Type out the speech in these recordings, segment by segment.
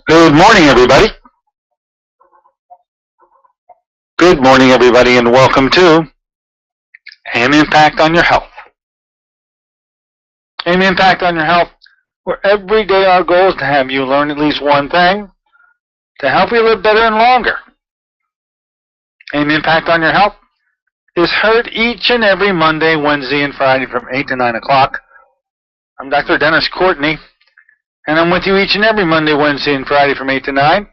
Good morning, everybody. Good morning, everybody, and welcome to An Impact on Your Health. An Impact on Your Health, where every day our goal is to have you learn at least one thing to help you live better and longer. An Impact on Your Health is heard each and every Monday, Wednesday, and Friday from 8 to 9 o'clock. I'm Dr. Dennis Courtney, and I'm with you each and every Monday, Wednesday, and Friday from 8 to 9.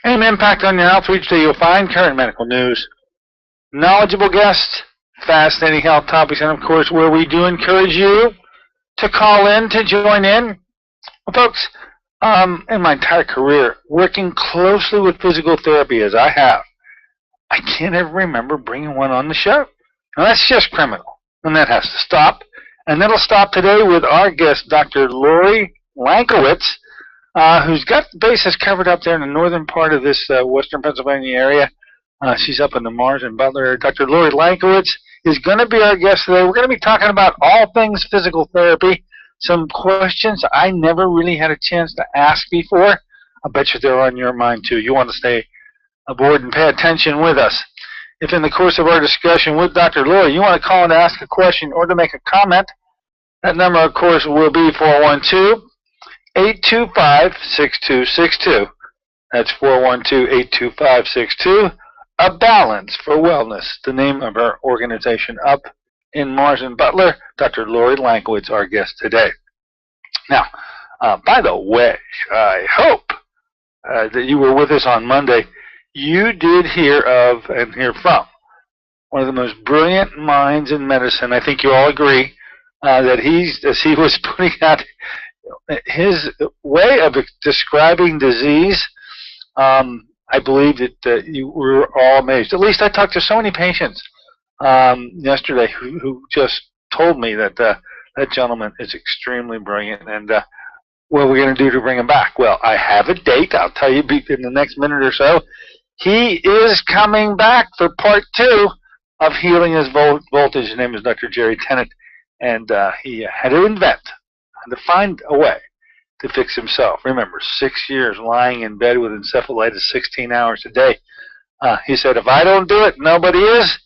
An Impact on Your Health, where each day you'll find current medical news, knowledgeable guests, fascinating health topics, and of course, where we do encourage you to call in, to join in. Well, folks, in my entire career, working closely with physical therapy as I have, I can't ever remember bringing one on the show. Now, that's just criminal, and that has to stop. And that'll stop today with our guest, Dr. Lorri Lankiewicz, who's got the bases covered up there in the northern part of this western Pennsylvania area. She's up in the Mars and Butler area. Dr. Lorri Lankiewicz is going to be our guest today. We're going to be talking about all things physical therapy, some questions I never really had a chance to ask before. I bet you they're on your mind, too. You want to stay aboard and pay attention with us. If in the course of our discussion with Dr. Lorri, you want to call in to ask a question or to make a comment, that number, of course, will be 412-825-6262. That's 412-825-6262. A Balance for Wellness, the name of our organization up in Mars and Butler. Dr. Lorri Lankiewicz, our guest today. Now, by the way, I hope that you were with us on Monday. You did hear of and hear from one of the most brilliant minds in medicine. I think you all agree that he was putting out his way of describing disease. I believe that you were all amazed. At least I talked to so many patients yesterday who just told me that that gentleman is extremely brilliant. And what are we going to do to bring him back? Well, I have a date. I'll tell you in the next minute or so. He is coming back for part 2 of Healing His Voltage. His name is Dr. Jerry Tennant, and he had to invent and to find a way to fix himself. Remember, 6 years lying in bed with encephalitis 16 hours a day. He said, if I don't do it, nobody is.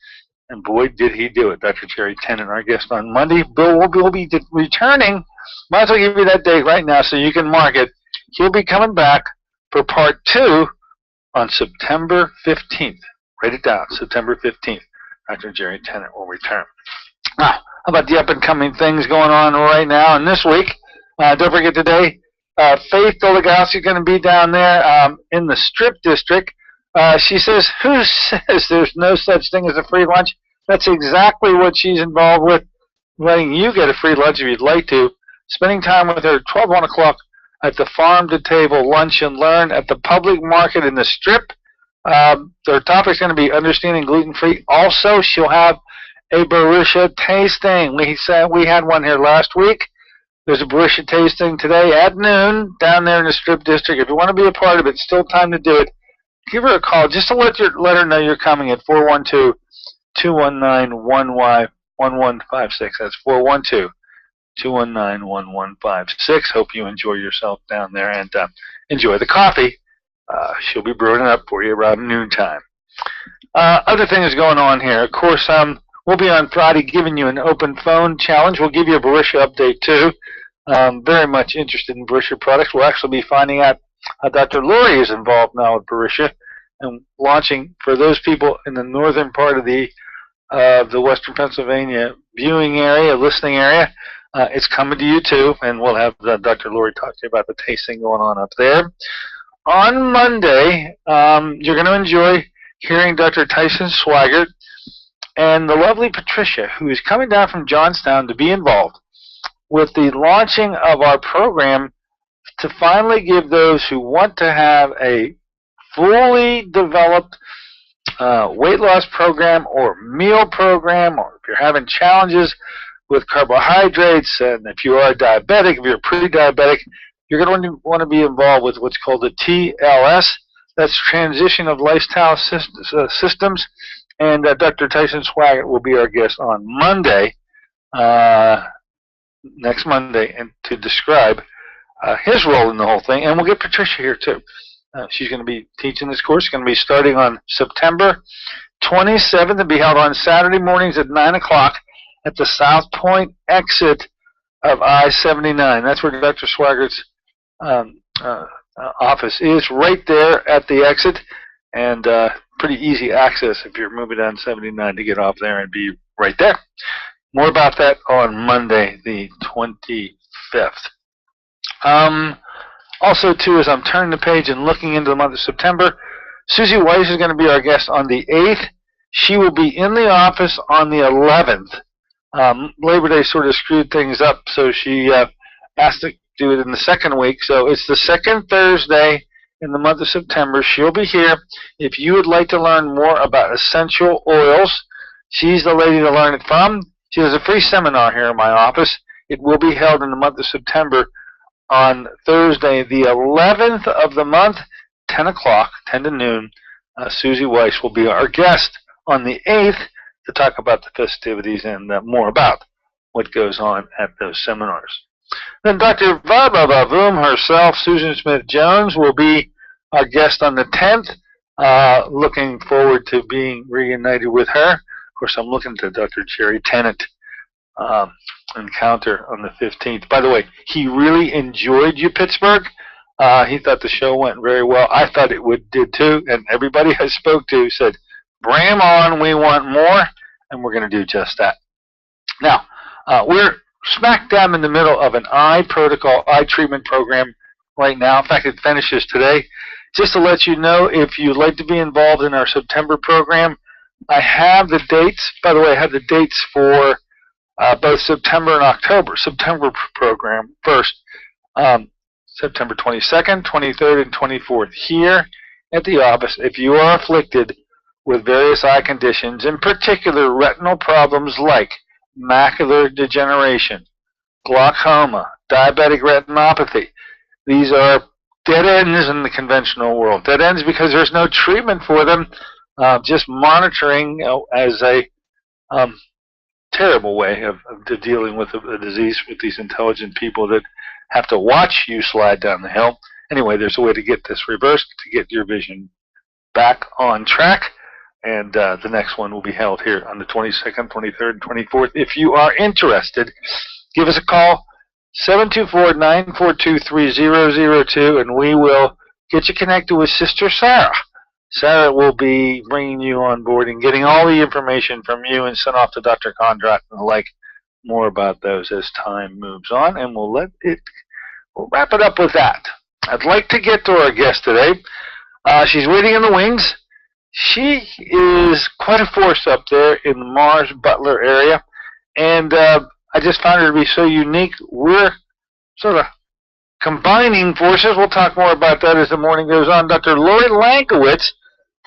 And boy, did he do it. Dr. Jerry Tennant, our guest on Monday. Bill will be returning. Might as well give you that date right now so you can mark it. He'll be coming back for part 2 on September 15th. Write it down, September 15th. Dr. Jerry Tennant will return. Now, how about the up-and-coming things going on right now and this week? Don't forget today, Faith Dolegowski is going to be down there in the Strip District. She says, who says there's no such thing as a free lunch? That's exactly what she's involved with, letting you get a free lunch if you'd like to. Spending time with her 12, 1 o'clock at the Farm to Table Lunch and Learn at the public market in the Strip. Their topic's going to be understanding gluten-free. Also, she'll have a Barisha tasting. We had one here last week. There's a Barisha tasting today at noon down there in the Strip District. If you want to be a part of it, still time to do it. Give her a call just to let her know you're coming at 412-219-1156. That's 412-219-1156. Hope you enjoy yourself down there and enjoy the coffee. She'll be brewing it up for you around noontime. Other things going on here. Of course, we'll be on Friday giving you an open phone challenge. We'll give you a Barisha update, too. Very much interested in Barisha products. We'll actually be finding out how Dr. Lorri is involved now with Barisha. and launching for those people in the northern part of the Western Pennsylvania viewing area, listening area. It's coming to you too, and we'll have Dr. Lorri talk to you about the tasting going on up there. On Monday, you're going to enjoy hearing Dr. Tyson Swigert and the lovely Patricia, who is coming down from Johnstown to be involved with the launching of our program to finally give those who want to have a fully developed weight loss program or meal program, or if you're having challenges with carbohydrates, and if you are diabetic, if you're pre-diabetic, you're going to want to be involved with what's called the TLS. That's Transition of Lifestyle Systems. And Dr. Tyson Swigert will be our guest on Monday, next Monday, and to describe his role in the whole thing. And we'll get Patricia here too. She's going to be teaching this course. It's going to be starting on September 27th and be held on Saturday mornings at 9 o'clock at the South Point exit of I-79. That's where Dr. Swigert's office is, right there at the exit, and pretty easy access if you're moving down 79 to get off there and be right there. More about that on Monday, the 25th. Also, too, as I'm turning the page and looking into the month of September, Susie Weiss is going to be our guest on the 8th. She will be in the office on the 11th. Labor Day sort of screwed things up, so she asked to do it in the second week. So it's the second Thursday in the month of September. She'll be here. If you would like to learn more about essential oils, she's the lady to learn it from. She has a free seminar here in my office. It will be held in the month of September on Thursday, the 11th of the month, 10 o'clock, 10 to noon. Susie Weiss will be our guest on the 8th to talk about the festivities and more about what goes on at those seminars. Then Dr. Vavavoom herself, Susan Smith-Jones, will be our guest on the 10th. Looking forward to being reunited with her. Of course, I'm looking to Dr. Jerry Tennant encounter on the 15th. By the way, he really enjoyed you, Pittsburgh. He thought the show went very well. I thought it did too, and everybody I spoke to said, bring him on, we want more, and we're going to do just that. Now, we're smack dab in the middle of an eye treatment program right now. In fact, it finishes today. Just to let you know, if you'd like to be involved in our September program, I have the dates. By the way, I have the dates for both September and October. September program first, September 22nd, 23rd, and 24th here at the office. If you are afflicted with various eye conditions, in particular retinal problems like macular degeneration, glaucoma, diabetic retinopathy, these are dead ends in the conventional world. Dead ends because there's no treatment for them, just monitoring as a terrible way of dealing with a disease with these intelligent people that have to watch you slide down the hill. Anyway, there's a way to get this reversed, to get your vision back on track, and the next one will be held here on the 22nd, 23rd, and 24th. If you are interested, give us a call, 724-942-3002, and we will get you connected with Sister Sarah. Sarah will be bringing you on board and getting all the information from you and sent off to Dr. Condrat and the like. More about those as time moves on, and we'll wrap it up with that. I'd like to get to our guest today. She's waiting in the wings. She is quite a force up there in the Mars-Butler area, and I just found her to be so unique. We're sort of combining forces. We'll talk more about that as the morning goes on. Dr. Lorri Lankiewicz,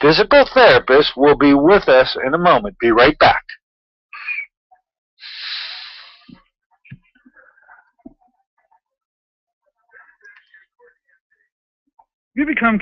physical therapist, will be with us in a moment. Be right back. You become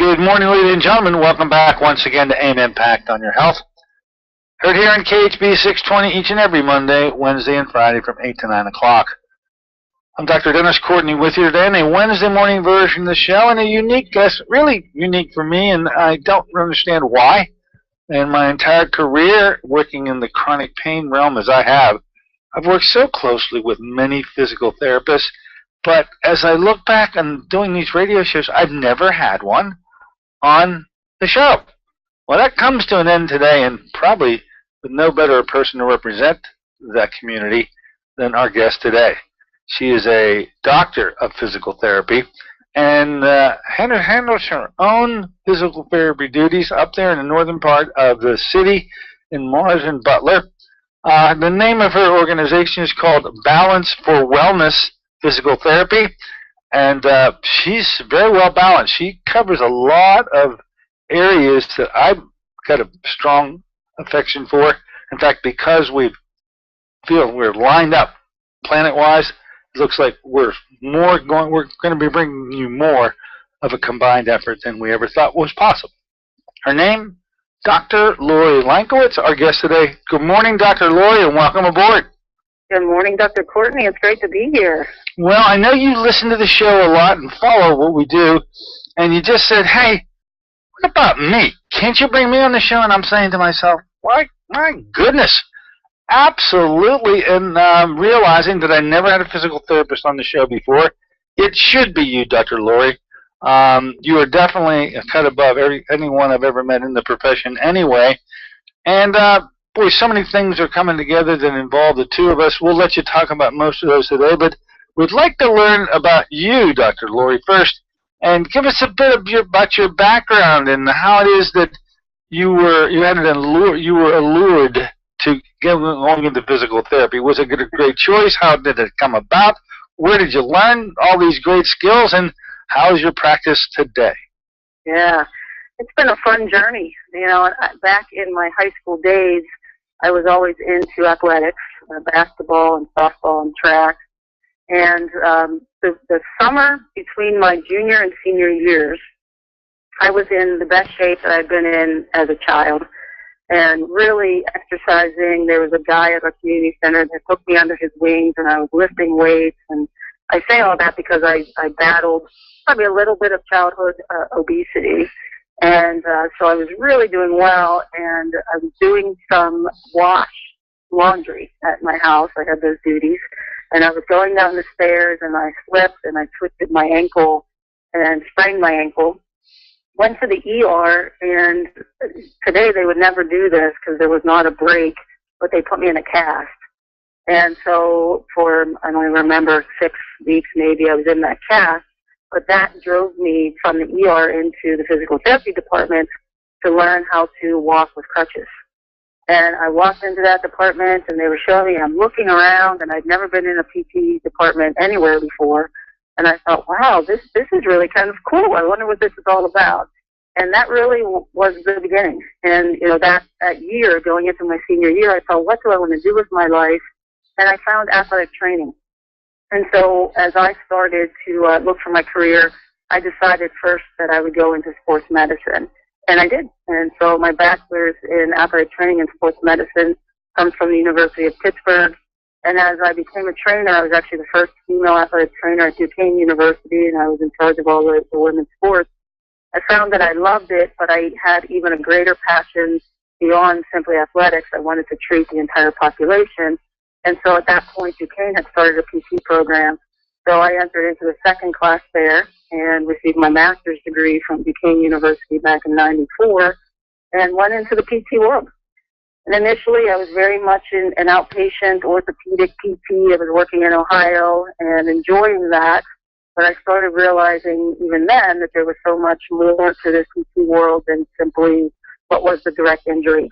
Good morning, ladies and gentlemen. Welcome back once again to AIM Impact on Your Health. Heard here on KHB 620 each and every Monday, Wednesday, and Friday from 8 to 9 o'clock. I'm Dr. Dennis Courtney with you today in a Wednesday morning version of the show, and a unique guest, really unique for me, and I don't understand why. In my entire career working in the chronic pain realm as I have, I've worked so closely with many physical therapists, but as I look back on doing these radio shows, I've never had one on the show. Well, that comes to an end today, and probably with no better person to represent that community than our guest today. She is a doctor of physical therapy and handles her own physical therapy duties up there in the northern part of the city in Mars and Butler. The name of her organization is called Balance for Wellness Physical Therapy. And she's very well balanced. She covers a lot of areas that I've got a strong affection for. In fact, because we feel we're lined up planet-wise, it looks like we're going to be bringing you more of a combined effort than we ever thought was possible. Her name, Dr. Lorri Lankiewicz, our guest today. Good morning, Dr. Lorri, and welcome aboard. Good morning, Dr. Courtney. It's great to be here. Well, I know you listen to the show a lot and follow what we do, and you just said, hey, what about me? Can't you bring me on the show? And I'm saying to myself, why, my goodness, absolutely, and realizing that I never had a physical therapist on the show before. It should be you, Dr. Lorri. You are definitely a cut above anyone I've ever met in the profession anyway, and boy, so many things are coming together that involve the two of us. We'll let you talk about most of those today, but we'd like to learn about you, Dr. Lorri, first, and give us a bit about your background and how it is that you were allured to going into physical therapy. Was it a great choice? How did it come about? Where did you learn all these great skills, and how is your practice today? Yeah, it's been a fun journey. You know, back in my high school days, I was always into athletics, basketball and softball and track. And the summer between my junior and senior years, I was in the best shape that I'd been in as a child and really exercising. There was a guy at our community center that took me under his wings, and I was lifting weights. And I say all that because I battled probably a little bit of childhood obesity. And so I was really doing well, and I was doing some laundry at my house. I had those duties. And I was going down the stairs, and I slipped, and I twisted my ankle and sprained my ankle. Went to the ER, and today they would never do this because there was not a break, but they put me in a cast. And so for, I don't even remember, 6 weeks maybe, I was in that cast. But that drove me from the ER into the physical therapy department to learn how to walk with crutches. And I walked into that department, and they were showing me, I'm looking around, and I'd never been in a PT department anywhere before. And I thought, wow, this is really kind of cool. I wonder what this is all about. And that really was the beginning. And, you know, that year, going into my senior year, I thought, what do I want to do with my life? And I found athletic training. And so as I started to look for my career, I decided first that I would go into sports medicine. And I did. And so my bachelor's in athletic training and sports medicine comes from the University of Pittsburgh. And as I became a trainer, I was actually the first female athletic trainer at Duquesne University, and I was in charge of all the women's sports. I found that I loved it, but I had even a greater passion beyond simply athletics. I wanted to treat the entire population. And so at that point, Duquesne had started a PT program. So I entered into the second class there and received my master's degree from Duquesne University back in '94 and went into the PT world. And initially, I was very much an outpatient orthopedic PT. I was working in Ohio and enjoying that. But I started realizing even then that there was so much more to this PT world than simply what was the direct injury.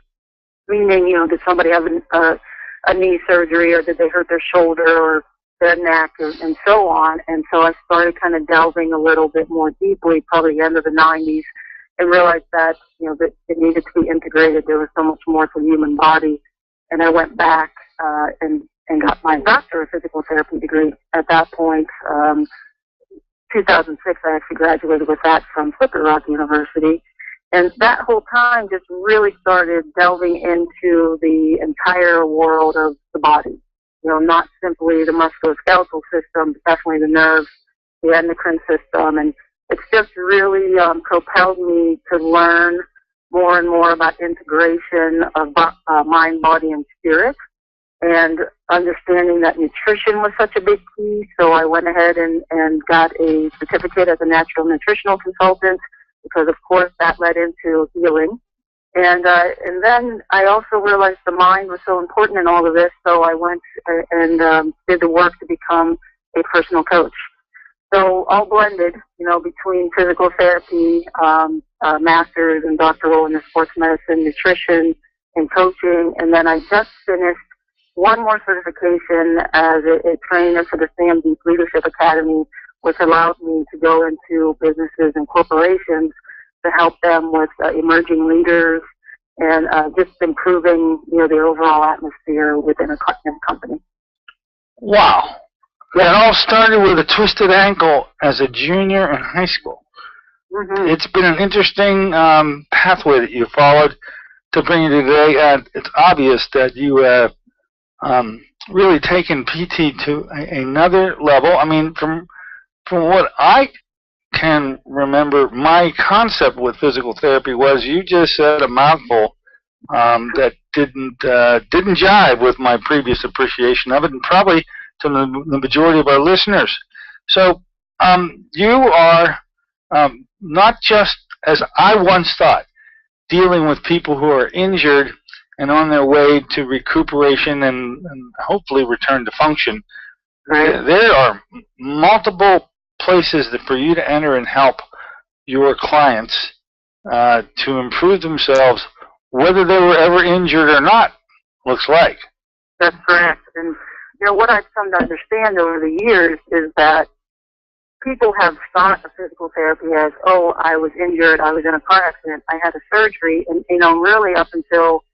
Meaning, you know, did somebody have a knee surgery, or did they hurt their shoulder or their neck, and so on. And so I started kind of delving a little bit more deeply, probably the end of the 90s, and realized that, you know, that it needed to be integrated. There was so much more to the human body. And I went back and got my doctor of physical therapy degree at that point. 2006, I actually graduated with that from Slippery Rock University. And that whole time just really started delving into the entire world of the body. You know, not simply the musculoskeletal system, but definitely the nerves, the endocrine system. And it's just really propelled me to learn more and more about integration of mind, body, and spirit, and understanding that nutrition was such a big key. So I went ahead and got a certificate as a natural nutritional consultant, because of course that led into healing. And then I also realized the mind was so important in all of this, so I went and did the work to become a personal coach. So all blended, you know, between physical therapy, master's and doctoral in the sports medicine, nutrition, and coaching. And then I just finished one more certification as a trainer for the Sam Deep Leadership Academy, which allowed me to go into businesses and corporations to help them with emerging leaders and just improving, you know, the overall atmosphere within a company. Wow. That all started with a twisted ankle as a junior in high school. Mm-hmm. It's been an interesting pathway that you followed to bring you today. It's obvious that you have really taken PT to another level. I mean, from what I can remember, my concept with physical therapy was you just said a mouthful that didn't jive with my previous appreciation of it, and probably to the majority of our listeners. So you are not just, as I once thought, dealing with people who are injured and on their way to recuperation and hopefully return to function. Right. There are multiple places that for you to enter and help your clients to improve themselves, whether they were ever injured or not, looks like. That's correct. And you know, what I've come to understand over the years is that people have thought of physical therapy as, oh, I was injured, I was in a car accident, I had a surgery, and, you know, really up until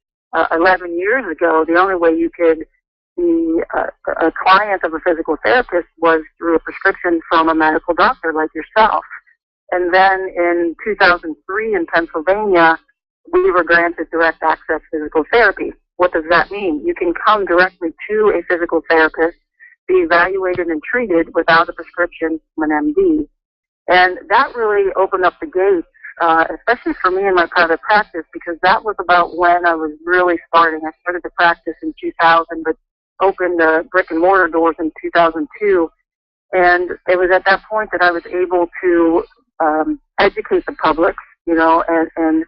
11 years ago, the only way you could be a client of a physical therapist was through a prescription from a medical doctor like yourself. And then in 2003 in Pennsylvania, we were granted direct access physical therapy. What does that mean? You can come directly to a physical therapist, be evaluated and treated without a prescription from an MD. And that really opened up the gates, especially for me in my private practice, because that was about when I was really starting. I started to practice in 2000, but opened the brick and mortar doors in 2002. And it was at that point that I was able to educate the public, you know, and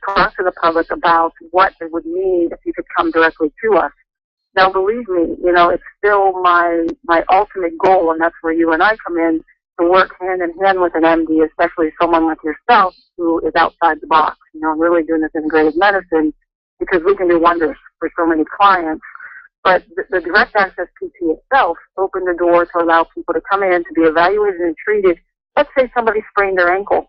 talk to the public about what it would mean if you could come directly to us. Now, believe me, you know, it's still my ultimate goal, and that's where you and I come in, to work hand in hand with an MD, especially someone like yourself who is outside the box, you know, really doing this integrative medicine, because we can do wonders for so many clients. But the direct access PT itself opened the door to allow people to come in to be evaluated and treated. Let's say somebody sprained their ankle.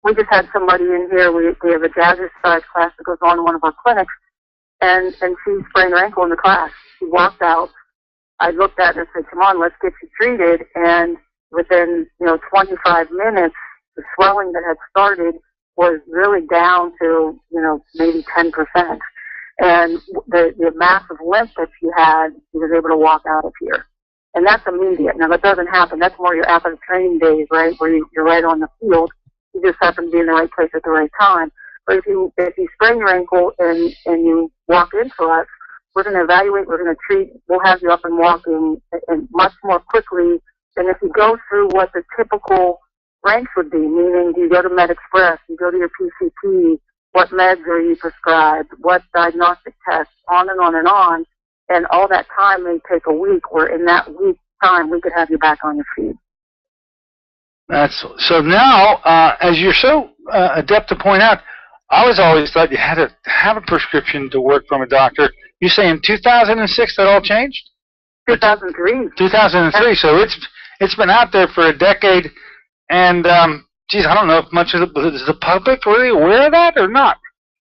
We just had somebody in here, we have a jazzercise class that goes on in one of our clinics, and she sprained her ankle in the class. She walked out. I looked at her and said, come on, let's get you treated. And within, 25 minutes, the swelling that had started was really down to, maybe 10%. And the massive limp that she had, she was able to walk out of here. And that's immediate. Now, that doesn't happen. That's more your athletic training days, right, where you're right on the field. You just happen to be in the right place at the right time. But if you sprain your ankle and you walk into us, we're going to evaluate, we're going to treat, we'll have you up and walking and much more quickly than if you go through what the typical ranks would be, meaning do you go to MedExpress, you go to your PCP, what meds are you prescribed, what diagnostic tests, on and on and on, and all that time may take a week, where in that week time we could have you back on your feet. So now, as you're so adept to point out, I always thought you had to have a prescription to work from a doctor. You say in 2006 that all changed? 2003. 2003. So it's been out there for a decade, and geez, I don't know if much of is the public really aware of that or not?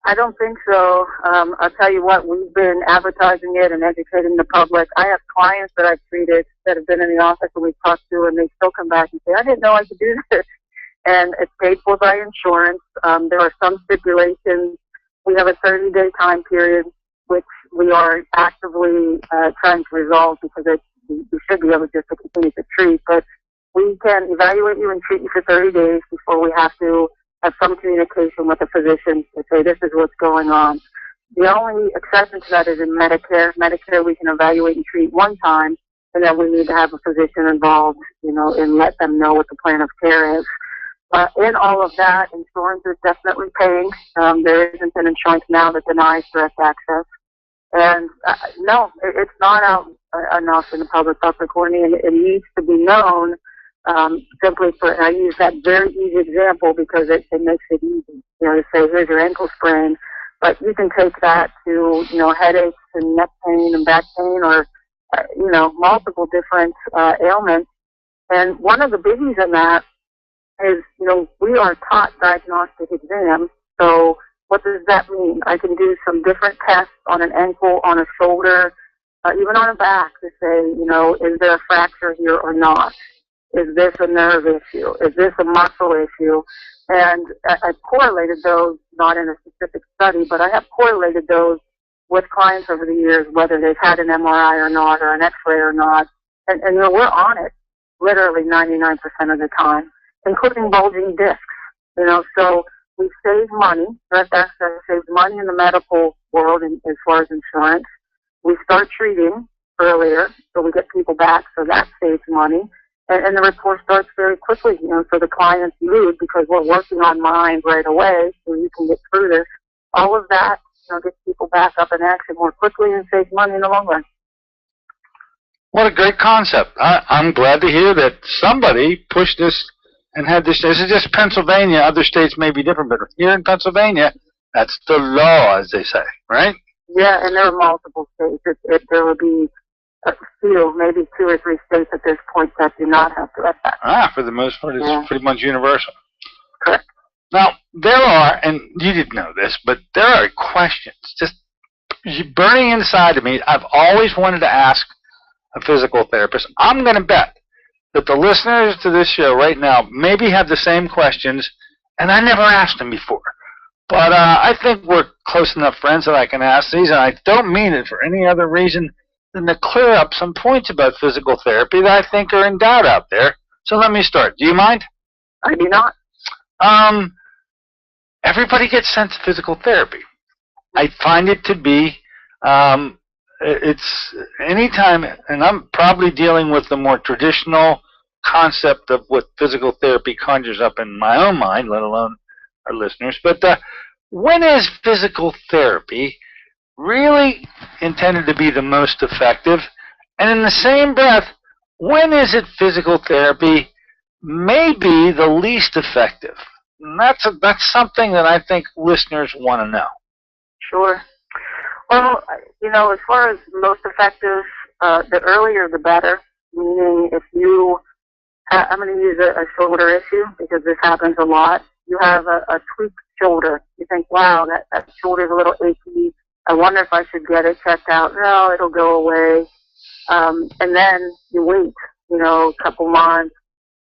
I don't think so. I'll tell you what, we've been advertising it and educating the public. I have clients that I've treated that have been in the office and we've talked to, and they still come back and say, I didn't know I could do this. And it's paid for by insurance. There are some stipulations. We have a 30-day time period, which we are actively trying to resolve because we should be able just to continue to treat. But we can evaluate you and treat you for 30 days before we have to have some communication with the physician to say this is what's going on. The only exception to that is in Medicare. Medicare, we can evaluate and treat one time, and then we need to have a physician involved, and let them know what the plan of care is. In all of that, insurance is definitely paying. There isn't an insurance now that denies direct access. And no, it's not out enough in the public health Courtney, and it needs to be known. Simply I use that very easy example because it makes it easy, to say, here's your ankle sprain, but you can take that to, headaches and neck pain and back pain or, multiple different ailments. And one of the biggies in that is, we are taught diagnostic exams. So what does that mean? I can do some different tests on an ankle, on a shoulder, even on a back to say, is there a fracture here or not? Is this a nerve issue? Is this a muscle issue? And I've correlated those, not in a specific study, but I have correlated those with clients over the years, whether they've had an MRI or not, or an X-ray or not. And we're on it literally 99% of the time, including bulging discs. So we save money. Direct access saves money in the medical world as far as insurance. We start treating earlier, so we get people back, so that saves money. And the report starts very quickly, so the client's mood, because we're working on mind right away, so you can get through this. All of that, gets people back up in action more quickly and saves money in the long run. What a great concept. I'm glad to hear that somebody pushed this and had this. This is just Pennsylvania. Other states may be different, but here in Pennsylvania, that's the law, as they say, right? Yeah, and there are multiple states. There will be a few, maybe 2 or 3 states at this point that do not have direct access. For the most part, it's pretty much universal. Correct. Now, there are, and you didn't know this, but there are questions just burning inside of me. I've always wanted to ask a physical therapist. I'm going to bet that the listeners to this show right now maybe have the same questions, and I never asked them before. But I think we're close enough friends that I can ask these, and I don't mean it for any other reason than to clear up some points about physical therapy that I think are in doubt out there. So let me start. Do you mind? I do not. Everybody gets sent to physical therapy. I find it to be, it's anytime, and I'm probably dealing with the more traditional concept of what physical therapy conjures up in my own mind, let alone our listeners. But when is physical therapy really intended to be the most effective? And in the same breath, when is it physical therapy may be the least effective? And that's something that I think listeners want to know. Sure. Well, as far as most effective, the earlier the better. Meaning, if I'm going to use a shoulder issue because this happens a lot. You have a tweaked shoulder. You think, wow, that shoulder's a little achy. I wonder if I should get it checked out. No, it'll go away. And then you wait, a couple months,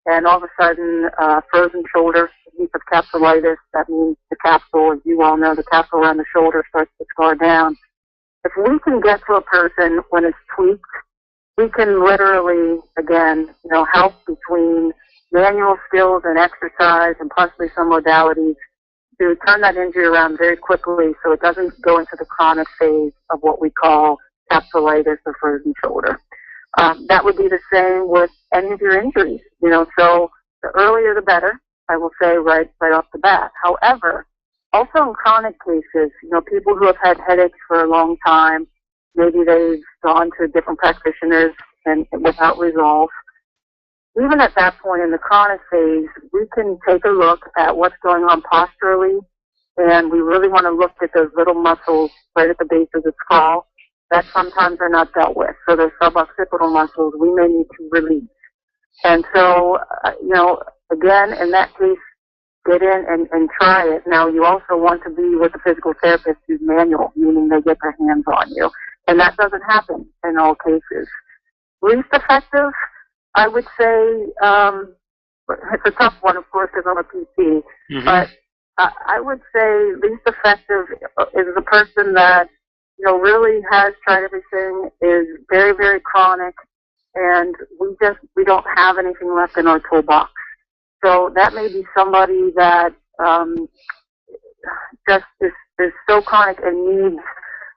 and all of a sudden, frozen shoulder, adhesive capsulitis. That means the capsule, as you all know, the capsule around the shoulder starts to scar down. If we can get to a person when it's tweaked, we can literally, again, help between manual skills and exercise and possibly some modalities to turn that injury around very quickly so it doesn't go into the chronic phase of what we call capsulitis or frozen shoulder. That would be the same with any of your injuries, so the earlier the better, I will say right off the bat. However, also in chronic cases, people who have had headaches for a long time, maybe they've gone to different practitioners and without resolve. Even at that point in the chronic phase, we can take a look at what's going on posturally, and we really want to look at those little muscles right at the base of the skull that sometimes are not dealt with. So those suboccipital muscles we may need to release. And so, again, in that case, get in and try it. Now, you also want to be with a physical therapist who's manual, meaning they get their hands on you. And that doesn't happen in all cases. Least effective, I would say, it's a tough one, of course, because I'm a PT, but I would say least effective is the person that, really has tried everything, is very, very chronic, and we don't have anything left in our toolbox. So that may be somebody that just is so chronic and needs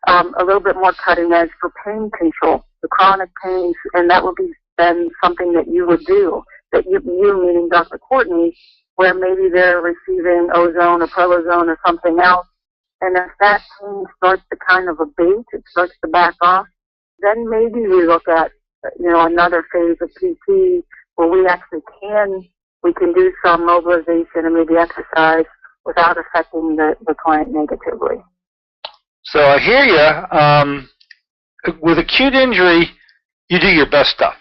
a little bit more cutting edge for pain control, the chronic pains, and that would be then something that you would do, that you meaning Dr. Courtney, where maybe they're receiving ozone or prolozone or something else, and if that pain starts to kind of abate, it starts to back off, then maybe we look at, another phase of PT where we actually can do some mobilization and maybe exercise without affecting the client negatively. So I hear you. With acute injury, you do your best stuff.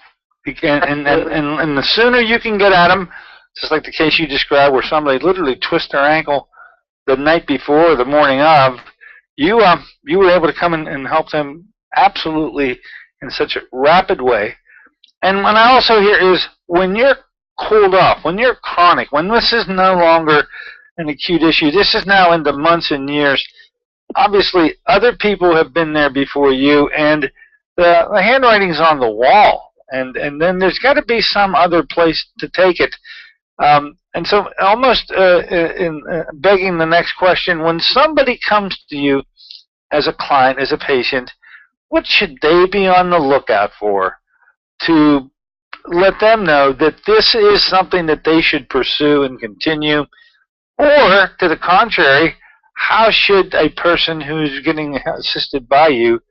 And the sooner you can get at them, just like the case you described where somebody literally twists their ankle the night before or the morning of, you were able to come in and help them absolutely in such a rapid way. And what I also hear is when you're cooled off, when you're chronic, when this is no longer an acute issue, this is now into months and years, obviously other people have been there before you, and the handwriting's on the wall, and then there's got to be some other place to take it. And so almost in begging the next question, when somebody comes to you as a client, as a patient, what should they be on the lookout for to let them know that this is something that they should pursue and continue? Or, to the contrary, how should a person who's getting assisted by you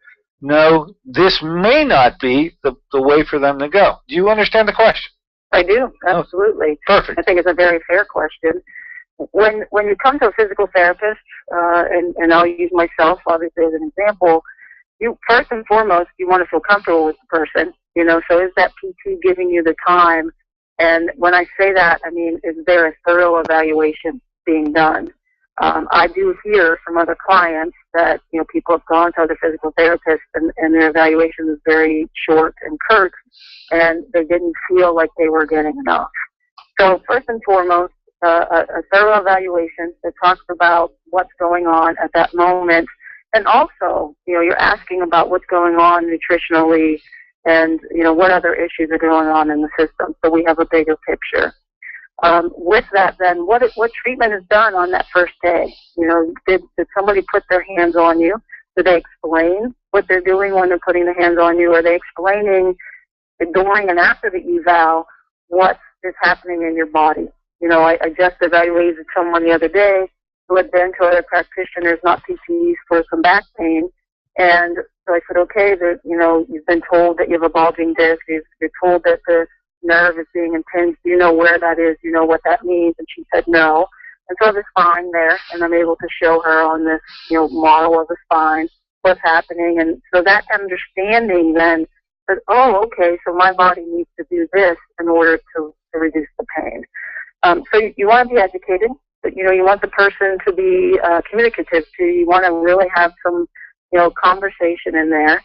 know this may not be the way for them to go? Do you understand the question? I do, absolutely. Oh, perfect. I think it's a very fair question. When you come to a physical therapist, and I'll use myself obviously as an example, you first and foremost, you want to feel comfortable with the person, so is that PT giving you the time? And when I say that, I mean, is there a thorough evaluation being done? I do hear from other clients that, people have gone to other physical therapists and their evaluation is very short and curt, and they didn't feel like they were getting enough. So first and foremost, a thorough evaluation that talks about what's going on at that moment. And also, you're asking about what's going on nutritionally and, what other issues are going on in the system, so we have a bigger picture. With that, then, what treatment is done on that first day? Did somebody put their hands on you? Do they explain what they're doing when they're putting their hands on you? Are they explaining during and after the eval what is happening in your body? I just evaluated someone the other day who had been to other practitioners, not PTs, for some back pain. And so I said, okay, you've been told that you have a bulging disc. You're told that the nerve is being impinged. Do you know where that is? Do you know what that means? And she said no. And so the spine there, and I'm able to show her on this, model of the spine what's happening. And so that understanding then said, oh, okay, so my body needs to do this in order to reduce the pain. So you want to be educated, but, you want the person to be communicative to you. You want to really have some, conversation in there.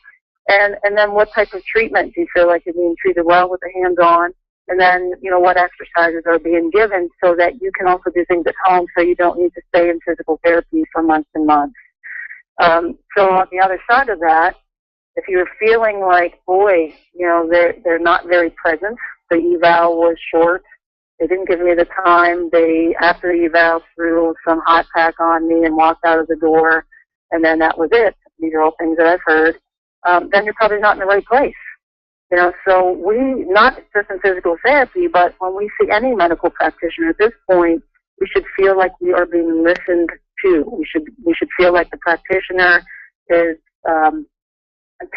And then what type of treatment do you feel like you're being treated well with the hands-on? And then, what exercises are being given so that you can also do things at home so you don't need to stay in physical therapy for months and months. So on the other side of that, if you're feeling like, boy, they're not very present, the eval was short, they didn't give me the time, after the eval, threw some hot pack on me and walked out of the door, and then that was it. These are all things that I've heard. Then you're probably not in the right place. So we, not just in physical therapy, but when we see any medical practitioner at this point, we should feel like we are being listened to. We should feel like the practitioner is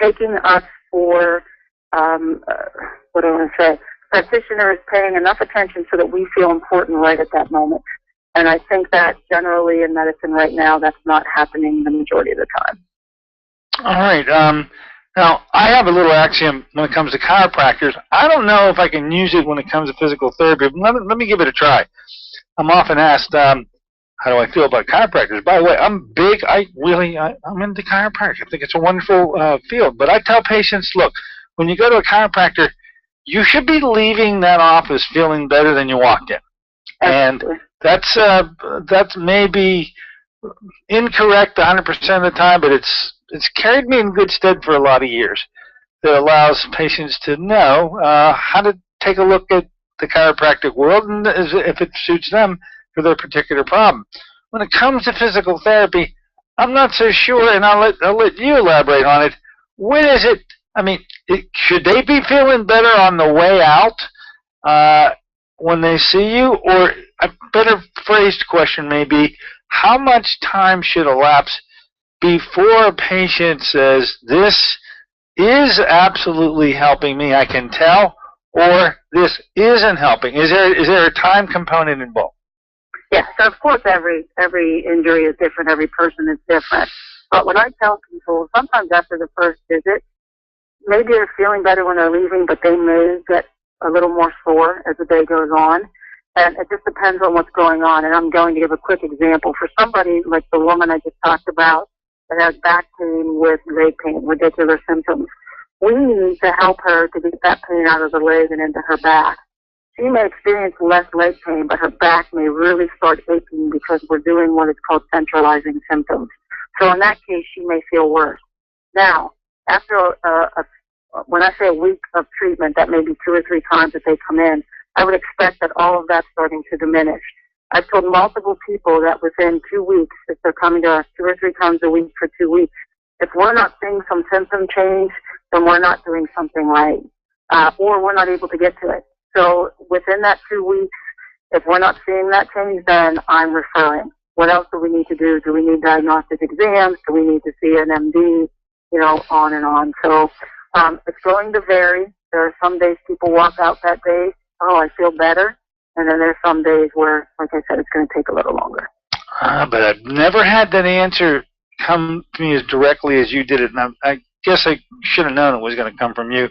taking us for, what do I want to say? Practitioner is paying enough attention so that we feel important right at that moment. And I think that generally in medicine right now, that's not happening the majority of the time. All right. Now, I have a little axiom when it comes to chiropractors. I don't know if I can use it when it comes to physical therapy, but let me give it a try. I'm often asked, how do I feel about chiropractors? By the way, I'm into chiropractic. I think it's a wonderful field. But I tell patients, look, when you go to a chiropractor, you should be leaving that office feeling better than you walked in. And that's maybe incorrect 100% of the time, but it's carried me in good stead for a lot of years. That allows patients to know how to take a look at the chiropractic world and if it suits them for their particular problem. When it comes to physical therapy, I'm not so sure, and I'll let you elaborate on it. When is it? I mean, should they be feeling better on the way out when they see you? Or a better phrased question may be, how much time should elapse before a patient says, this is absolutely helping me, I can tell, or this isn't helping? Is there a time component involved? Yes, so of course every injury is different, every person is different. But what I tell people, sometimes after the first visit, maybe they're feeling better when they're leaving, but they may get a little more sore as the day goes on. And it just depends on what's going on. And I'm going to give a quick example. For somebody like the woman I just talked about that has back pain with leg pain, radicular symptoms, we need to help her to get that pain out of the leg and into her back. She may experience less leg pain, but her back may really start aching because we're doing what is called centralizing symptoms. So in that case, she may feel worse. Now, after when I say a week of treatment, that may be 2 or 3 times that they come in, I would expect that all of that's starting to diminish. I've told multiple people that within 2 weeks, if they're coming to us 2 or 3 times a week for 2 weeks, if we're not seeing some symptom change, then we're not doing something right, or we're not able to get to it. So within that 2 weeks, if we're not seeing that change, then I'm referring. What else do we need to do? Do we need diagnostic exams? Do we need to see an MD? You know, on and on. So it's going to vary. There are some days people walk out that day, oh, I feel better. And then there's some days where, like I said, it's going to take a little longer. But I've never had that answer come to me as directly as you did it. And I guess I should have known it was going to come from you.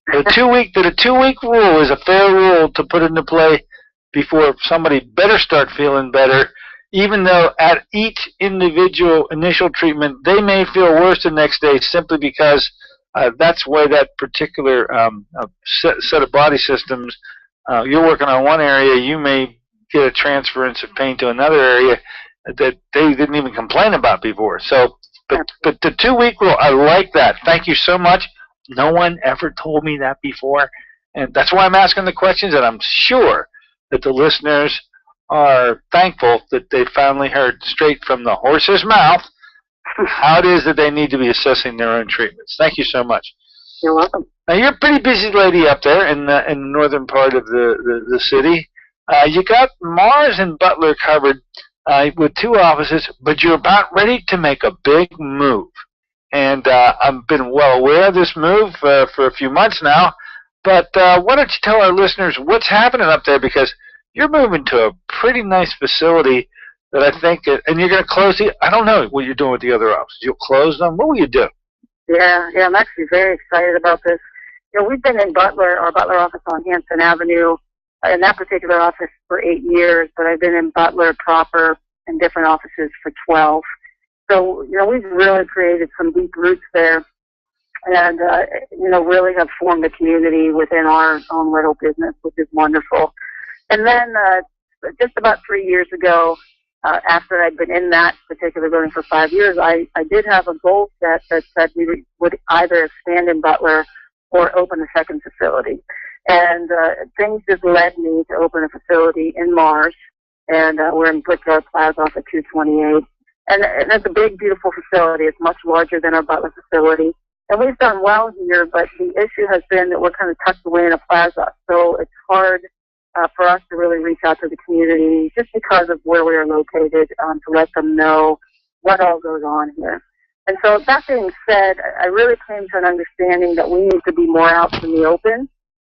The 2-week rule is a fair rule to put into play before somebody better start feeling better, even though at each individual initial treatment they may feel worse the next day simply because that's where that particular set of body systems, you're working on one area, you may get a transference of pain to another area that they didn't even complain about before. So, but the 2-week rule, I like that. Thank you so much. No one ever told me that before, and that's why I'm asking the questions, and I'm sure that the listeners are thankful that they finally heard straight from the horse's mouth how it is that they need to be assessing their own treatments. Thank you so much. You're welcome. Now, you're a pretty busy lady up there in the northern part of the city. You got Mars and Butler covered with 2 offices, but you're about ready to make a big move. And I've been well aware of this move for a few months now. But why don't you tell our listeners what's happening up there, because you're moving to a pretty nice facility that I think, and you're going to close I don't know what you're doing with the other offices. You'll close them? What will you do? Yeah, I'm actually very excited about this. You know, we've been in our Butler office on Hanson Avenue, in that particular office for 8 years, but I've been in Butler proper in different offices for 12. So, you know, we've really created some deep roots there and, you know, really have formed a community within our own little business, which is wonderful. And then just about 3 years ago, after I'd been in that particular building for 5 years, I did have a goal set that said we would either expand in Butler or open a second facility. And things just led me to open a facility in Mars, and we're in Brickyard Plaza off of 228. And it's a big, beautiful facility. It's much larger than our Butler facility. And we've done well here, but the issue has been that we're kind of tucked away in a plaza. So it's hard for us to really reach out to the community just because of where we are located, to let them know what all goes on here. And so that being said, I really came to an understanding that we need to be more out in the open.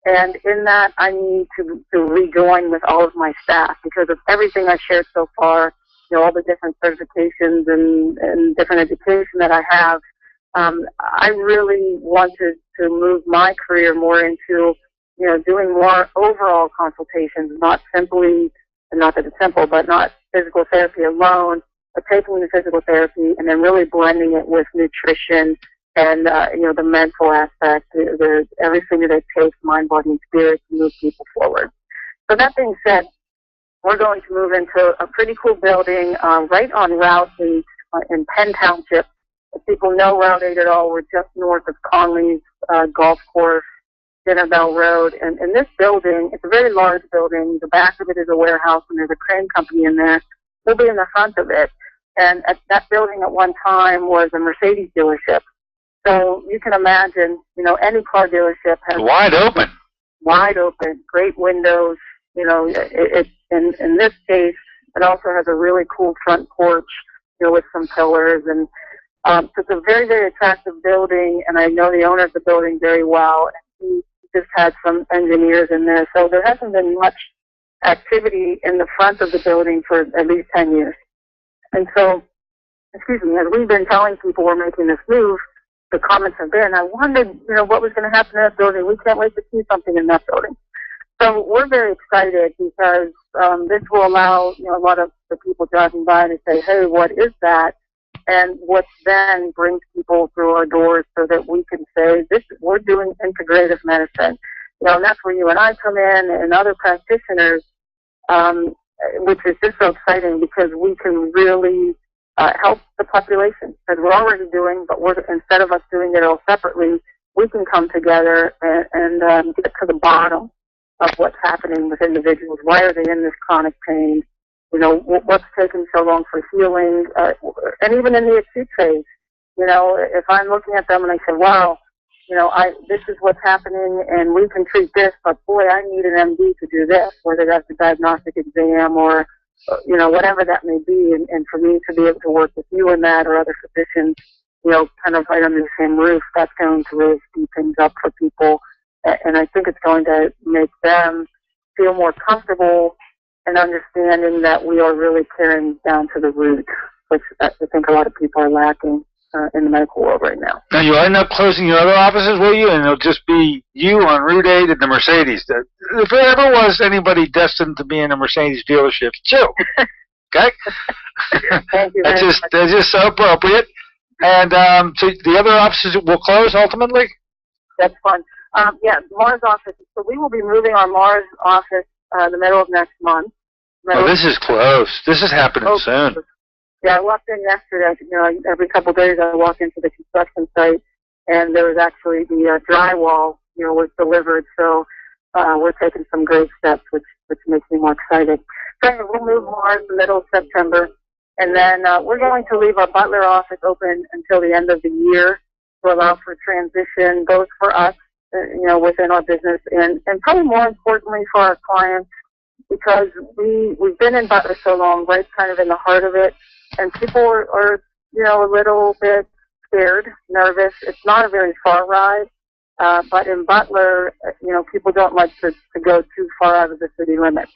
And in that, I need to rejoin with all of my staff because of everything I've shared so far, you know, all the different certifications and different education that I have. I really wanted to move my career more into, you know, doing more overall consultations, not simply and not that it's simple, but not physical therapy alone, but taking the physical therapy and then really blending it with nutrition and, the mental aspect, everything that it takes, mind, body, and spirit to move people forward. So that being said, we're going to move into a pretty cool building right on Route 8 in Penn Township. If people know Route 8 at all, we're just north of Conley's golf course, Dinner Bell Road. And this building, it's a very large building. The back of it is a warehouse, and there's a crane company in there. We'll be in the front of it. And at that building at one time was a Mercedes dealership. So you can imagine, any car dealership has... Wide open. Wide open, great windows. In this case, it also has a really cool front porch, with some pillars. And so it's a very, very attractive building, and I know the owner of the building very well. And he just had some engineers in there. So there hasn't been much activity in the front of the building for at least 10 years. And so, as we've been telling people we're making this move, the comments have been, I wondered, what was going to happen in that building. We can't wait to see something in that building. So we're very excited because this will allow, a lot of the people driving by to say, hey, what is that? And what then brings people through our doors so that we can say, we're doing integrative medicine. And that's where you and I come in and other practitioners, which is just so exciting because we can really help the population, as we're already doing, but instead of us doing it all separately, we can come together and get to the bottom of what's happening with individuals. Why are they in this chronic pain? What's taking so long for healing? And even in the acute phase, if I'm looking at them and I say, wow, this is what's happening and we can treat this, but boy, I need an MD to do this, whether that's a diagnostic exam or, whatever that may be. And for me to be able to work with you in that or other physicians, kind of right under the same roof, that's going to really speed things up for people. And I think it's going to make them feel more comfortable and understanding that we are really caring down to the root, which I think a lot of people are lacking in the medical world right now. Now, you end up closing your other offices, will you? And it'll just be you on Route 8 and the Mercedes. If there ever was anybody destined to be in a Mercedes dealership, it's you. Okay? Thank you. That's just so appropriate. And so the other offices will close ultimately? That's fun. Mars office. So we will be moving our Mars office the middle of next month. This is close. This is happening soon. Yeah, I walked in yesterday. Every couple of days I walk into the construction site, and there was actually the drywall, was delivered. So we're taking some great steps, which makes me more excited. So we'll move Mars the middle of September, and then we're going to leave our Butler office open until the end of the year to allow for transition, both for us, within our business, and probably more importantly for our clients, because we've been in Butler so long, right kind of in the heart of it, and people are a little bit scared, nervous. It's not a very far ride, but in Butler, people don't like to go too far out of the city limits.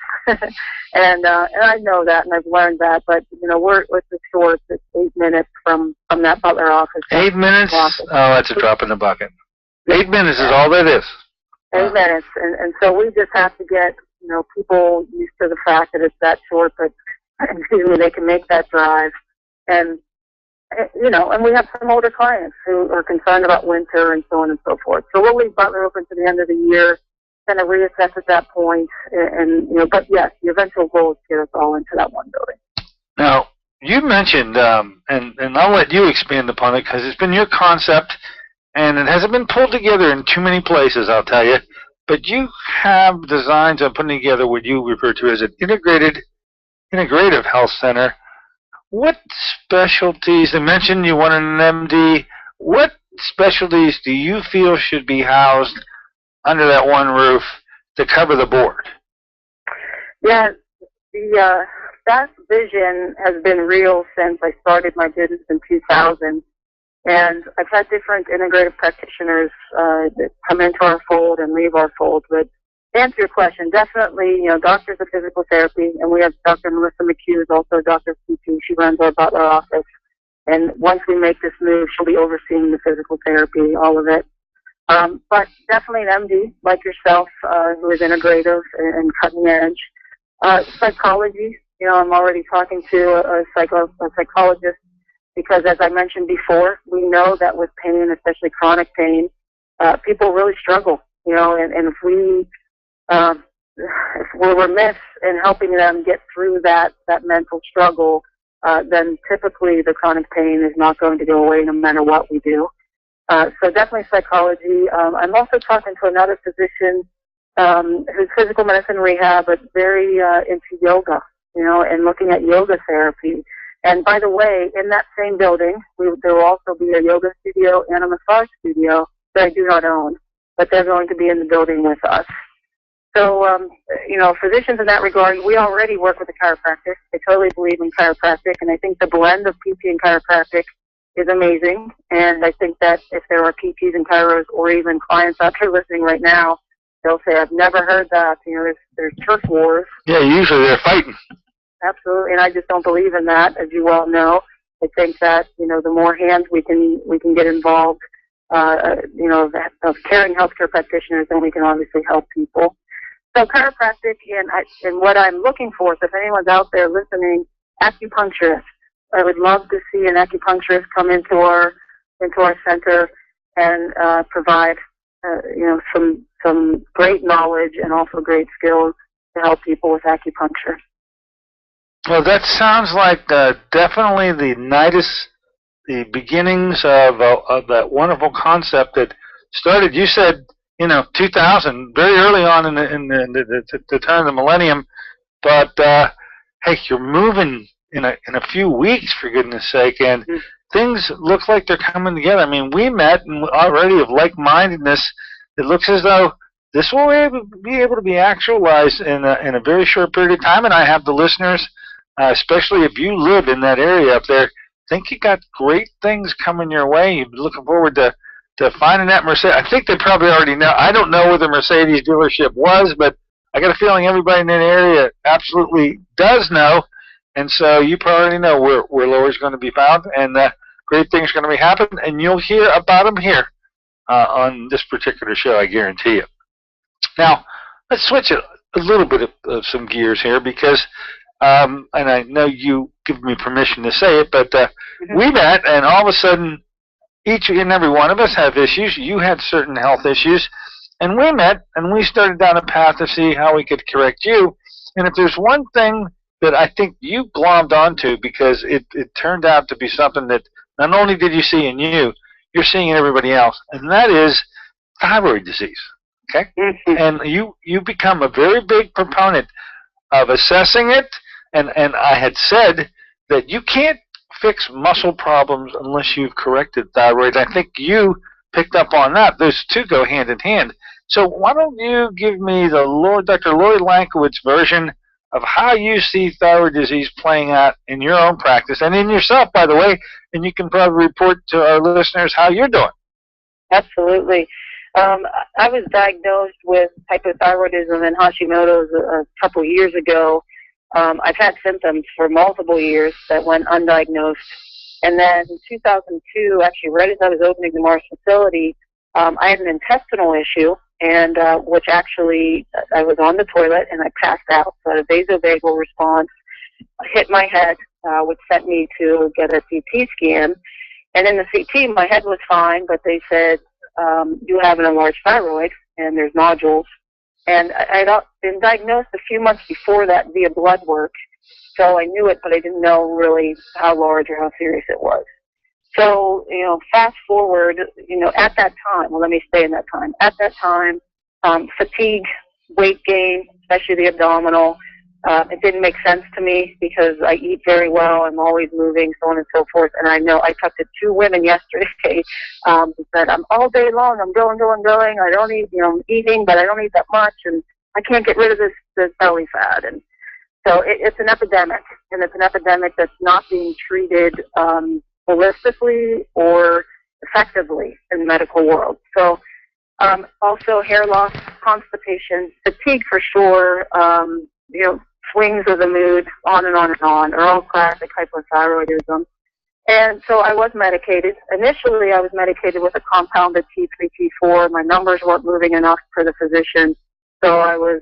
and I know that, and I've learned that, but, it's a short, it's 8 minutes from that Butler office. 8 minutes? Oh, that's a drop in the bucket. 8 minutes is all that is. 8 minutes, and so we just have to get, people used to the fact that it's that short, but, they can make that drive. And, and we have some older clients who are concerned about winter and so on and so forth. So we'll leave Butler open to the end of the year, kind of reassess at that point, but yes, the eventual goal is to get us all into that one building. Now, you mentioned, and I'll let you expand upon it because it's been your concept, and it hasn't been pulled together in too many places, I'll tell you. But you have designs on putting together what you refer to as an integrative health center. What specialties, I mentioned you wanted an MD, what specialties do you feel should be housed under that one roof to cover the board? Yeah, that vision has been real since I started my business in 2000. And I've had different integrative practitioners that come into our fold and leave our fold. But to answer your question, definitely, doctors of physical therapy, and we have Dr. Melissa McHugh, who's also a doctor of PT. She runs our Butler office. And once we make this move, she'll be overseeing the physical therapy, all of it. But definitely an MD like yourself, who is integrative and cutting edge. Psychology. I'm already talking to a psychologist because, as I mentioned before, we know that with pain, especially chronic pain, people really struggle. And if we're remiss in helping them get through that mental struggle, then typically the chronic pain is not going to go away no matter what we do. So definitely psychology. I'm also talking to another physician who's physical medicine rehab, but very into yoga, and looking at yoga therapy. And by the way, in that same building, there will also be a yoga studio and a massage studio that I do not own, but they're going to be in the building with us. So, physicians in that regard, we already work with a chiropractic. I totally believe in chiropractic, and I think the blend of PT and chiropractic is amazing. And I think that if there are PTs and chiros or even clients out there listening right now, they'll say, I've never heard that. There's turf wars. Yeah, usually they're fighting. Absolutely, and I just don't believe in that, as you well know. I think that, the more hands we can get involved, of caring healthcare practitioners, then we can obviously help people. So chiropractic, and what I'm looking for, so if anyone's out there listening, acupuncturist. I would love to see an acupuncturist come into our center and provide, some great knowledge and also great skills to help people with acupuncture. Well, that sounds like definitely the beginnings of that wonderful concept that started. You said 2000, very early on in the turn of the millennium, but hey, you're moving in a few weeks, for goodness sake, and things look like they're coming together. I mean, we met and already of like-mindedness. It looks as though this will be able to be actualized in a very short period of time, and I have the listeners, especially if you live in that area up there, think you got great things coming your way. You're looking forward to finding that Mercedes. I think they probably already know. I don't know where the Mercedes dealership was, but I got a feeling everybody in that area absolutely does know. And so you probably already know where Lorri's going to be found, and great things are going to be happening, and you'll hear about them here on this particular show, I guarantee you. Now, let's switch a little bit of some gears here because, and I know you give me permission to say it, but we met, and all of a sudden, each and every one of us have issues. You had certain health issues, and we met, and we started down a path to see how we could correct you. And if there's one thing that I think you glommed onto, because it turned out to be something that not only did you see in you're seeing in everybody else, and that is thyroid disease. Okay? And you become a very big proponent of assessing it, and I had said that you can't fix muscle problems unless you've corrected thyroid. I think you picked up on that. Those two go hand in hand. So why don't you give me the Dr. Lorri Lankiewicz version of how you see thyroid disease playing out in your own practice and in yourself, by the way, and you can probably report to our listeners how you're doing. Absolutely. I was diagnosed with hypothyroidism and Hashimoto's a couple years ago. I've had symptoms for multiple years that went undiagnosed. And then in 2002, actually right as I was opening the Mars facility, I had an intestinal issue, and which actually I was on the toilet and I passed out. So I had a vasovagal response, hit my head, which sent me to get a CT scan. And in the CT, my head was fine, but they said, you have an enlarged thyroid and there's nodules. And I'd been diagnosed a few months before that via blood work, so I knew it, but I didn't know really how large or how serious it was. So, fast forward, at that time, well, let me stay in that time. At that time, fatigue, weight gain, especially the abdominal, it didn't make sense to me because I eat very well, I'm always moving, so on and so forth. And I know I talked to two women yesterday who said, I'm all day long, I'm going. I don't eat, I'm eating, but I don't eat that much, and I can't get rid of this belly fat. And so it's an epidemic, and it's an epidemic that's not being treated holistically or effectively in the medical world. So also hair loss, constipation, fatigue for sure, swings of the mood, on and on and on, are all classic hypothyroidism. And so I was medicated. Initially, I was medicated with a compounded T3, T4. My numbers weren't moving enough for the physician. So I was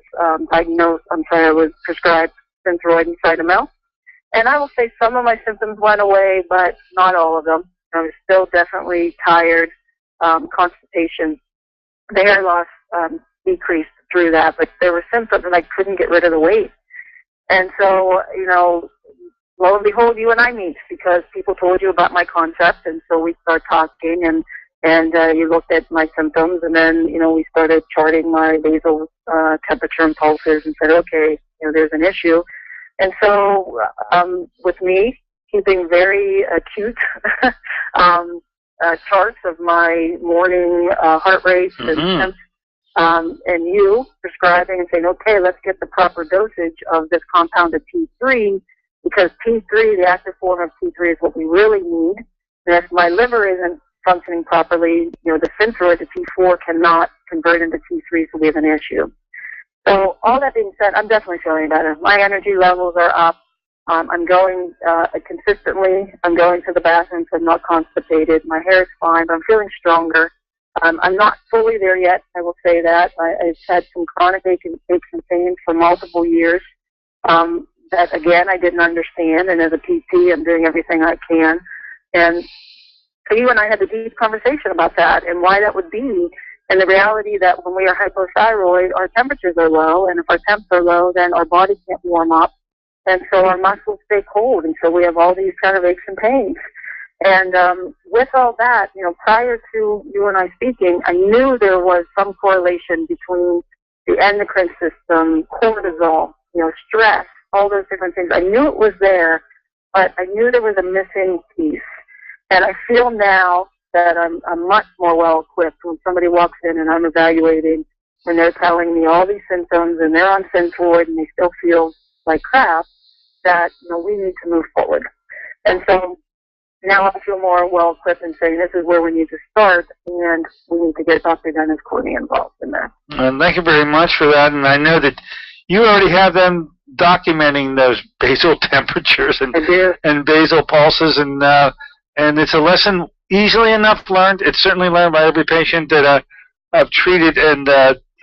I was prescribed Synthroid and Cytomel. And I will say some of my symptoms went away, but not all of them. I was still definitely tired, constipation. The hair loss decreased through that, but there were symptoms and I couldn't get rid of the weight. And so, lo and behold, you and I meet because people told you about my concept, and so we start talking, and you looked at my symptoms, and then, we started charting my basal temperature and pulses and said, okay, there's an issue. And so with me keeping very acute charts of my morning heart rate and temps, and you prescribing and saying, okay, let's get the proper dosage of this compounded T3, because T3, the active form of T3, is what we really need. And if my liver isn't functioning properly, the Synthroid, the T4, cannot convert into T3, so we have an issue. So all that being said, I'm definitely feeling better. My energy levels are up. I'm going consistently. I'm going to the bathroom, so I'm not constipated. My hair is fine, but I'm feeling stronger. I'm not fully there yet, I will say that. I've had some chronic aches and pains for multiple years that, again, I didn't understand. And as a PT, I'm doing everything I can. And so you and I had a deep conversation about that and why that would be. And the reality that when we are hypothyroid, our temperatures are low, and if our temps are low, then our body can't warm up, and so our muscles stay cold, and so we have all these kind of aches and pains. And with all that, prior to you and I speaking, I knew there was some correlation between the endocrine system, cortisol, stress, all those different things. I knew it was there, but I knew there was a missing piece. And I feel now that I'm much more well-equipped when somebody walks in and I'm evaluating, when they're telling me all these symptoms and they're on Synthroid and they still feel like crap, that, we need to move forward. And so now I feel more well-equipped in saying this is where we need to start, and we need to get Dr. Dennis Courtney involved in that. And thank you very much for that. And I know that you already have them documenting those basal temperatures and basal pulses, and it's a lesson easily enough learned. It's certainly learned by every patient that I've treated, and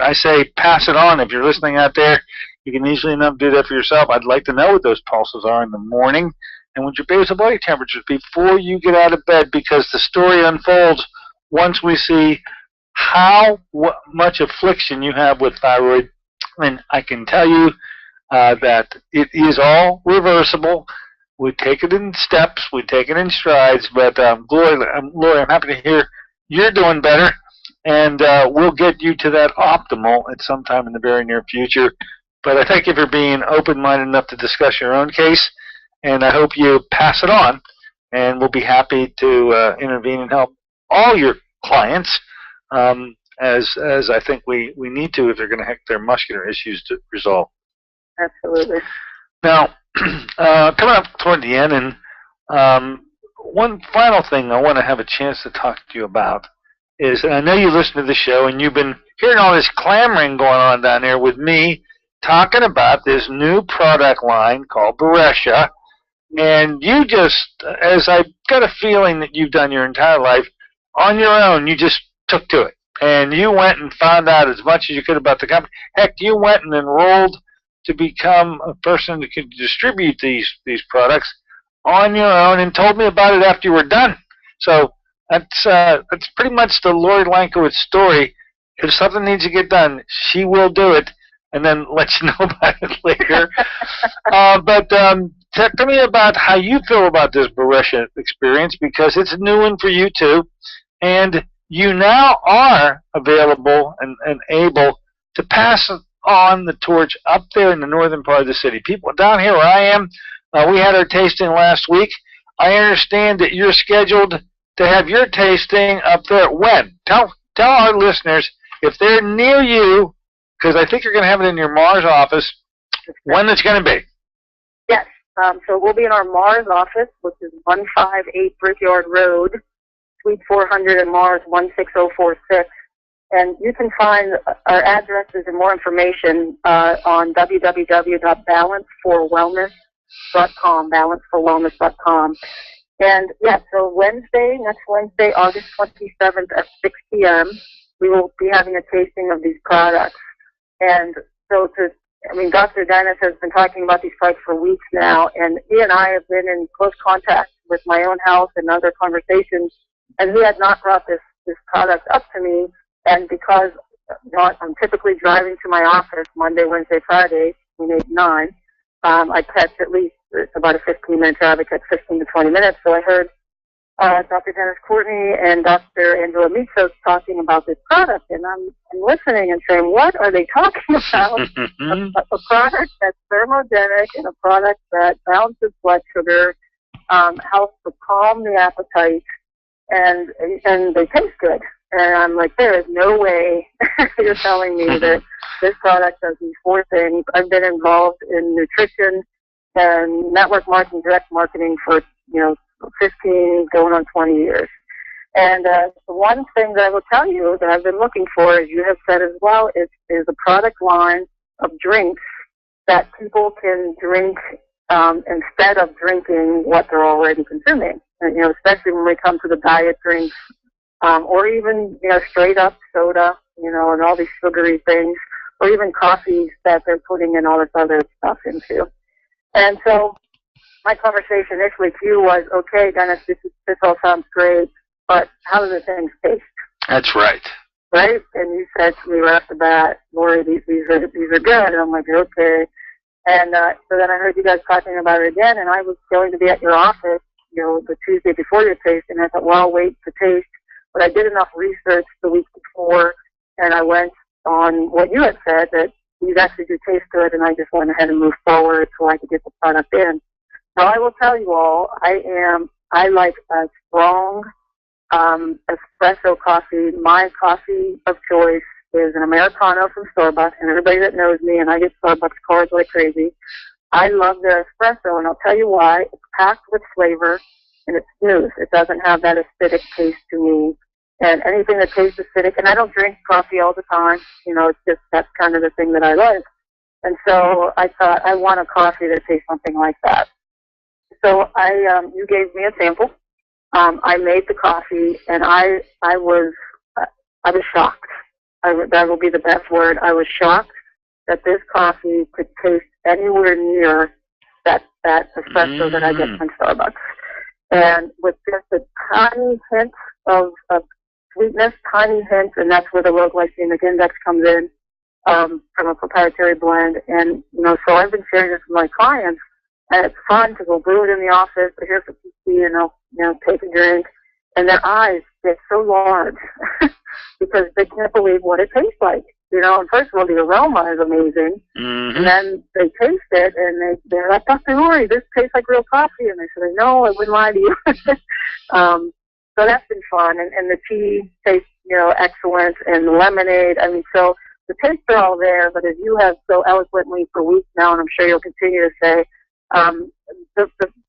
I say pass it on. If you're listening out there, you can easily enough do that for yourself. I'd like to know what those pulses are in the morning and what your basal body temperatures before you get out of bed, because the story unfolds once we see how much affliction you have with thyroid. And I can tell you that it is all reversible. We take it in steps, we take it in strides, but Lorri, I'm happy to hear you're doing better, and we'll get you to that optimal at some time in the very near future. But I thank you for being open-minded enough to discuss your own case, and I hope you pass it on, and we'll be happy to intervene and help all your clients, as I think we need to if they're going to have their muscular issues to resolve. Absolutely. Now, coming up toward the end, and one final thing I want to have a chance to talk to you about is, and I know you listen to the show, and you've been hearing all this clamoring going on down there with me talking about this new product line called Beresha, and you just, as I've got a feeling that you've done your entire life, on your own, you just took to it, and you went and found out as much as you could about the company. Heck, you went and enrolled to become a person that could distribute these products on your own, and told me about it after you were done. So that's pretty much the Lorri Lankiewicz story. If something needs to get done, she will do it, and then let you know about it later. But tell me about how you feel about this Beresha experience, because it's a new one for you too, and you now are available and able to pass on the torch up there in the northern part of the city. People down here where I am, we had our tasting last week. I understand that you're scheduled to have your tasting up there. When? Tell our listeners, if they're near you, because I think you're going to have it in your Mars office, when it's going to be. Yes. So we'll be in our Mars office, which is 158 Brickyard Road, Suite 400 in Mars, 16046. And you can find our addresses and more information on www.balanceforwellness.com, balanceforwellness.com. And, yeah, so next Wednesday, August 27th at 6 p.m., we will be having a tasting of these products. And so Dr. Dennis has been talking about these products for weeks now, and he and I have been in close contact with my own health and other conversations, and he had not brought this product up to me. And because I'm typically driving to my office Monday, Wednesday, Friday, between 8 and 9, I catch at least, it's about a 15-minute drive, I catch 15 to 20 minutes. So I heard Dr. Dennis Courtney and Dr. Angela Michos talking about this product, and I'm listening and saying, what are they talking about? a product that's thermogenic and a product that balances blood sugar, helps to calm the appetite, and they taste good. And I'm like, there is no way you're telling me that this product does these 4 things. I've been involved in nutrition and network marketing, direct marketing for 15, going on 20 years. And the one thing that I will tell you that I've been looking for, as you have said as well, is a product line of drinks that people can drink instead of drinking what they're already consuming. And, especially when we come to the diet drinks, or even straight up soda, and all these sugary things, or even coffees that they're putting in all this other stuff into. And so my conversation initially to you was, okay, Dennis, this all sounds great, but how do the things taste? That's right. Right? And you said to me right off the bat, Lorri, these are good. And I'm like, okay. And so then I heard you guys talking about it again, and I was going to be at your office, the Tuesday before your taste, and I thought, well, I'll wait to taste. But I did enough research the week before, and I went on what you had said, that these actually do taste good, and I just went ahead and moved forward so I could get the product in. Now, I will tell you all, I like a strong espresso coffee. My coffee of choice is an Americano from Starbucks, and everybody that knows me, and I get Starbucks cards like crazy, I love their espresso, and I'll tell you why. It's packed with flavor, and it's smooth. It doesn't have that acidic taste to me. And anything that tastes acidic, and I don't drink coffee all the time, it's just that's kind of the thing that I like. And so I thought, I want a coffee that tastes something like that. So you gave me a sample. I made the coffee, and I was shocked. That will be the best word. I was shocked that this coffee could taste anywhere near that espresso that I get from Starbucks. And with just a tiny hint of sweetness, tiny hint, and that's where the low glycemic index comes in from a proprietary blend. And, so I've been sharing this with my clients, and it's fun to go brew it in the office, but here's what you see, and take a drink, and their eyes get so large because they can't believe what it tastes like. And first of all, the aroma is amazing, and then they taste it, and they're like, Dr. Lorri, this tastes like real coffee. And I said, no, I wouldn't lie to you. So that's been fun, and the tea tastes, excellent, and the lemonade. So the tastes are all there, but as you have so eloquently for weeks now, and I'm sure you'll continue to say,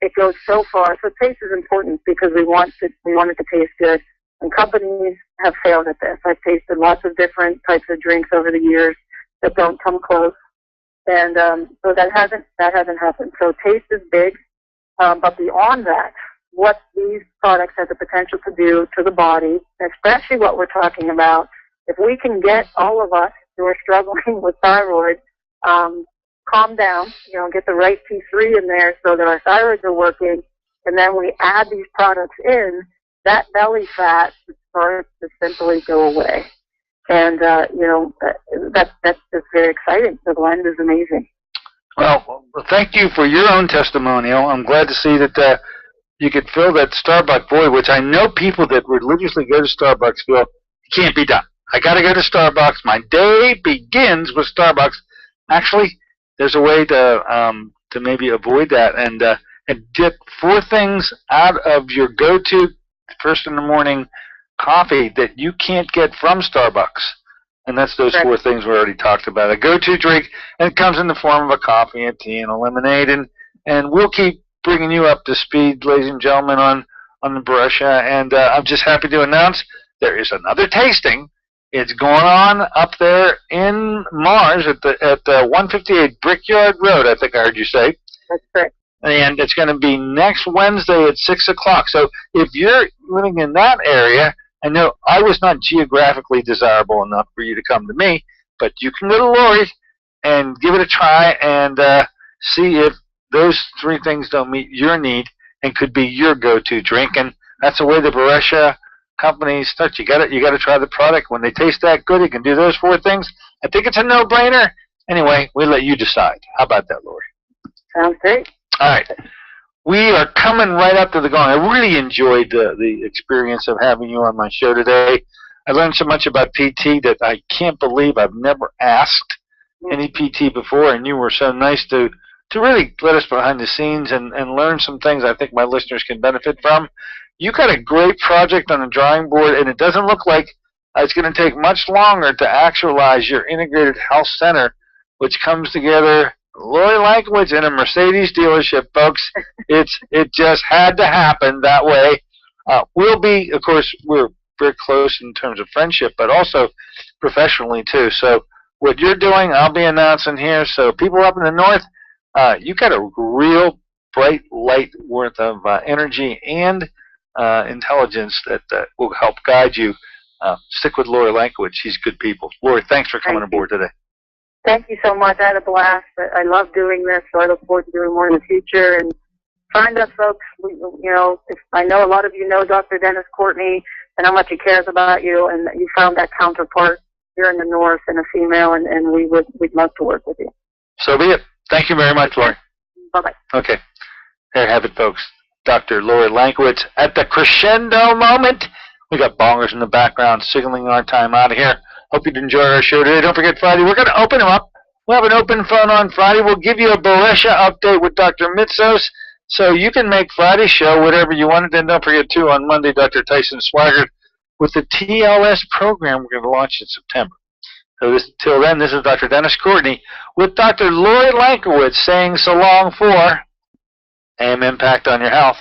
it goes so far. So taste is important because we want it to taste good. And companies have failed at this. I've tasted lots of different types of drinks over the years that don't come close, and so that hasn't happened. So taste is big, but beyond that, what these products have the potential to do to the body, especially what we're talking about, if we can get all of us who are struggling with thyroid calm down, get the right T3 in there so that our thyroids are working, and then we add these products in, that belly fat starts to simply go away. And, that's just very exciting. The blend is amazing. Well, thank you for your own testimonial. I'm glad to see that you could fill that Starbucks void, which I know people that religiously go to Starbucks feel can't be done. I got to go to Starbucks. My day begins with Starbucks. Actually, there's a way to maybe avoid that and get 4 things out of your go-to first in the morning coffee that you can't get from Starbucks. And that's those 4 things we already talked about. A go-to drink, and it comes in the form of a coffee, a tea, and a lemonade. And we'll keep bringing you up to speed, ladies and gentlemen, on the Barisha. And I'm just happy to announce there is another tasting. It's going on up there in Mars at 158 Brickyard Road, I think I heard you say. That's correct. And it's going to be next Wednesday at 6 o'clock. So if you're living in that area, I know I was not geographically desirable enough for you to come to me, But you can go to Lorri and give it a try and see if those three things don't meet your need and could be your go-to drink. And that's the way the Beresha companies start. You got to try the product. When they taste that good, you can do those four things. I think it's a no-brainer. Anyway, we'll let you decide. How about that, Lorri? Sounds great. All right. We are coming right up to the going. I really enjoyed the experience of having you on my show today. I learned so much about PT that I can't believe I've never asked any PT before, and you were so nice to really let us behind the scenes and learn some things I think my listeners can benefit from. You got a great project on the drawing board, and it doesn't look like it's going to take much longer to actualize your integrated health center, which comes together Lorri Lankiewicz in a Mercedes dealership, folks. It just had to happen that way. We'll be, of course, we're very close in terms of friendship, but also professionally too. So what you're doing, I'll be announcing here. So people up in the north, you got a real bright light worth of energy and intelligence that will help guide you. Stick with Lorri Lankiewicz. She's good people. Lorri, thanks for coming aboard today. Thank you so much. I had a blast. I love doing this, so I look forward to doing more in the future. And find us, folks. If I know a lot of you know Dr. Dennis Courtney and how much he cares about you, and you found that counterpart here in the north and a female, and we'd love to work with you. So be it. Thank you very much, Lorri. Bye-bye. Okay. There you have it, folks. Dr. Lorri Lankiewicz at the crescendo moment. We got bongers in the background signaling our time out of here. Hope you'd enjoy our show today. Don't forget Friday. We're going to open them up. We'll have an open phone on Friday. We'll give you a Beresha update with Dr. Mitzos, so you can make Friday's show whatever you want. And then don't forget, too, on Monday, Dr. Tyson Swigert with the TLS program we're going to launch in September. So till then, this is Dr. Dennis Courtney with Dr. Lorri Lankiewicz saying so long for AM Impact on your health.